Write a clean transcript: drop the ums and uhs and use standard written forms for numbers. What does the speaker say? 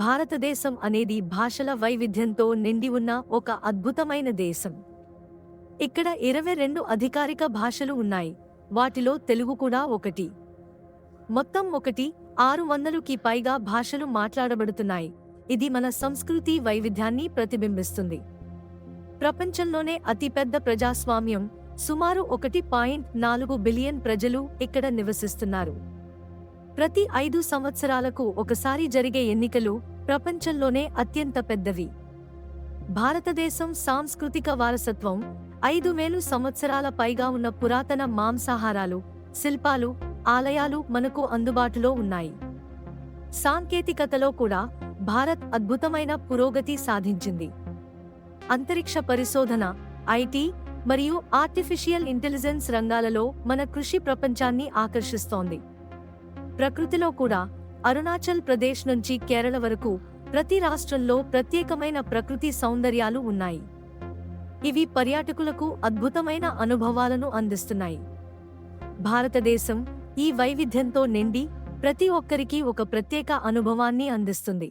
భారతదేశం అనేది భాషల వైవిధ్యంతో నిండి ఉన్న ఒక అద్భుతమైన దేశం. ఇక్కడ 22 అధికారిక భాషలు ఉన్నాయి, వాటిలో తెలుగు కూడా ఒకటి. మొత్తం 600కి పైగా భాషలు మాట్లాడబడుతున్నాయి. ఇది మన సంస్కృతి వైవిధ్యాన్ని ప్రతిబింబిస్తుంది. ప్రపంచంలోనే అతిపెద్ద ప్రజాస్వామ్యం, సుమారు 1.4 బిలియన్ ప్రజలు ఇక్కడ నివసిస్తున్నారు. ప్రతి 5 సంవత్సరాలకు ఒకసారి జరిగే ఎన్నికలు ప్రపంచంలోనే అత్యంత పెద్దవి. భారతదేశం సాంస్కృతిక వారసత్వం 5000 సంవత్సరాల పైగా ఉన్న పురాతన మాంసాహారాలు, శిల్పాలు, ఆలయాలు మనకు అందుబాటులో ఉన్నాయి. సాంకేతికతలో కూడా భారత్ అద్భుతమైన పురోగతి సాధించింది. అంతరిక్ష పరిశోధన, ఐటీ మరియు ఆర్టిఫిషియల్ ఇంటెలిజెన్స్ రంగాలలో మన కృషి ప్రపంచాన్ని ఆకర్షిస్తోంది. ప్రకృతిలో కూడా అరుణాచల్ ప్రదేశ్ నుంచి కేరళ వరకు ప్రతి రాష్ట్రంలో ప్రత్యేకమైన ప్రకృతి సౌందర్యాలు ఉన్నాయి. ఇవి పర్యాటకులకు అద్భుతమైన అనుభవాలను అందిస్తున్నాయి. భారతదేశం ఈ వైవిధ్యంతో నిండి ప్రతి ఒక్కరికి ఒక ప్రత్యేక అనుభవాన్ని అందిస్తుంది.